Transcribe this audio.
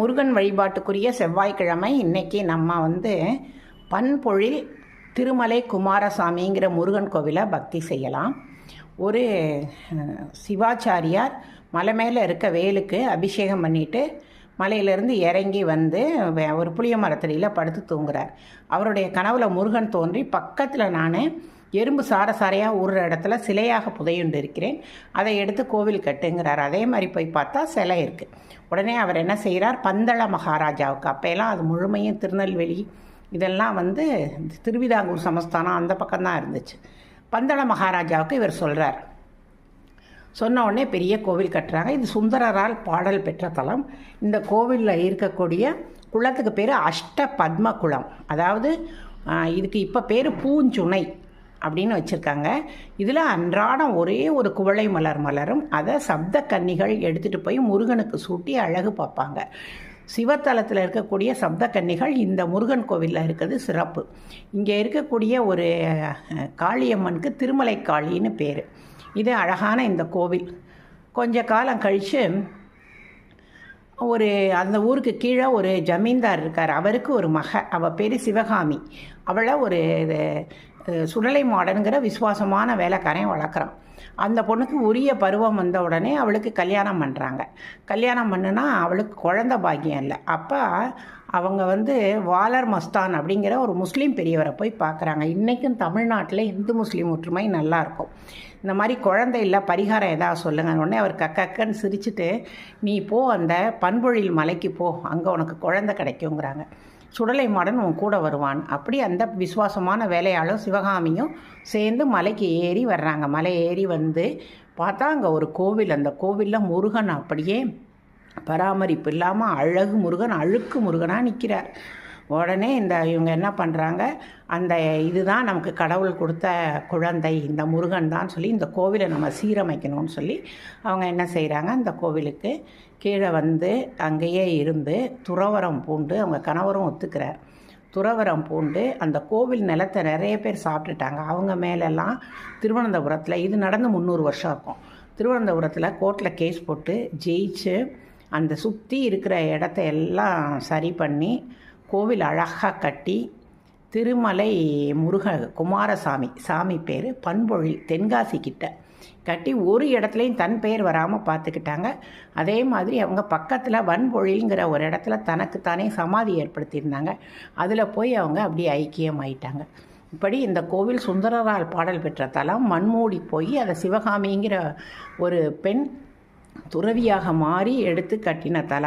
முருகன் வழிபாட்டுக்குரிய செவ்வாய்க்கிழமை. இன்றைக்கி நம்ம பண்பொழில் திருமலை குமாரசாமிங்கிற முருகன் கோவிலை பக்தி செய்யலாம். ஒரு சிவாச்சாரியார் மலை மேலே இருக்க வேலுக்கு அபிஷேகம் பண்ணிவிட்டு மலையிலேருந்து இறங்கி ஒரு புளிய மரத்தடியில் படுத்து தூங்குறார். அவருடைய கனவுல முருகன் தோன்றி, பக்கத்தில் நான் எறும்பு சாரையாக ஊறுற இடத்துல சிலையாக புதையுண்டு இருக்கிறேன், அதை எடுத்து கோவில் கட்டுங்கிறார். அதே மாதிரி போய் பார்த்தா சிலை இருக்குது. உடனே அவர் என்ன செய்கிறார், பந்தள மகாராஜாவுக்கு, அப்போல்லாம் அது முழுமையும் திருநெல்வேலி இதெல்லாம் திருவிதாங்கூர் சமஸ்தானம் அந்த பக்கம்தான் இருந்துச்சு. பந்தள மகாராஜாவுக்கு இவர் சொல்கிறார். சொன்ன உடனே பெரிய கோவில் கட்டுறாங்க. இது சுந்தரரால் பாடல் பெற்ற தலம். இந்த கோவிலில் இருக்கக்கூடிய குளத்துக்கு பேர் அஷ்ட பத்ம குளம். அதாவது இதுக்கு இப்போ பேர் பூஞ்சுனை அப்படின்னு வச்சுருக்காங்க. இதில் அன்றாடம் ஒரே ஒரு குவளை மலரும். அதை சப்த கன்னிகள் எடுத்துகிட்டு போய் முருகனுக்கு சூட்டி அழகு பார்ப்பாங்க. சிவத்தலத்தில் இருக்கக்கூடிய சப்த கன்னிகள் இந்த முருகன் கோவிலில் இருக்கிறது சிறப்பு. இங்கே இருக்கக்கூடிய ஒரு காளியம்மனுக்கு திருமலை காளின்னு பேர். இது அழகான இந்த கோவில். கொஞ்ச காலம் கழித்து அந்த ஊருக்கு கீழே ஒரு ஜமீன்தார் இருக்கார். அவருக்கு ஒரு அவள் பேர் சிவகாமி. அவளை ஒரு சுடலை மாடனுங்கிற விசுவாசமான வேலைக்காரையும் வளர்க்குறான். அந்த பொண்ணுக்கு உரிய பருவம் வந்த உடனே அவளுக்கு கல்யாணம் பண்ணுறாங்க. கல்யாணம் பண்ணுனா அவளுக்கு குழந்த பாக்கியம் இல்லை. அப்போ அவங்க வாலர் மஸ்தான் அப்படிங்கிற ஒரு முஸ்லீம் பெரியவரை போய் பார்க்குறாங்க. இன்றைக்கும் தமிழ்நாட்டில் இந்து முஸ்லீம் ஒற்றுமை நல்லாயிருக்கும். இந்த மாதிரி குழந்தை இல்லை, பரிகாரம் எதாவது சொல்லுங்கள். உடனே அவர் கக்கன்னு சிரிச்சுட்டு, நீ போ அந்த பண்பொழில் மலைக்கு போ, அங்கே உனக்கு குழந்தை கிடைக்குங்கிறாங்க. சுடலை மாடன் உன் கூட வருவான். அப்படி அந்த விசுவாசமான வேலையாளும் சிவகாமியும் சேர்ந்து மலைக்கு ஏறி வர்றாங்க. மலை ஏறி பார்த்தா அங்கே ஒரு கோவில். அந்த கோவிலில் முருகன் அப்படியே பராமரிப்பு இல்லாமல் அழகு முருகன், அழுக்கு முருகனாக நிற்கிறார். உடனே இவங்க என்ன பண்ணுறாங்க, இதுதான் நமக்கு கடவுள் கொடுத்த குழந்தை, இந்த முருகன் தான் சொல்லி இந்த கோவிலை நம்ம சீரமைக்கணும்னு சொல்லி அவங்க என்ன செய்கிறாங்க, அந்த கோவிலுக்கு கீழே அங்கேயே இருந்து துறவரம் பூண்டு, அவங்க கணவரும் ஒத்துக்கிறார், துறவரம் பூண்டு அந்த கோவில் நிலத்தை நிறைய பேர் சாப்பிட்டுட்டாங்க. அவங்க மேலெல்லாம் திருவனந்தபுரத்தில், இது நடந்து 300 வருஷம் இருக்கும், திருவனந்தபுரத்தில் கோர்ட்டில் கேஸ் போட்டு ஜெயிச்சு அந்த சுற்றி இருக்கிற இடத்த எல்லாம் சரி பண்ணி கோவில் அழகாக கட்டி திருமலை குமாரசாமி, சாமி பேர் பண்பொழில், தென்காசி கிட்ட கட்டி ஒரு இடத்துலையும் தன் பெயர் வராமல் பார்த்துக்கிட்டாங்க. அதே மாதிரி அவங்க பக்கத்தில் வன்பொழில்ங்கிற ஒரு இடத்துல தனக்குத்தானே சமாதி ஏற்படுத்தியிருந்தாங்க. அதில் போய் அவங்க அப்படி ஐக்கியமாயிட்டாங்க. இப்படி இந்த கோவில் சுந்தரரால் பாடல் பெற்ற தலம். மண்மூடி போய் அதை சிவகாமிங்கிற ஒரு பெண் துறவியாக மாறி எடுத்து கட்டின தலம்.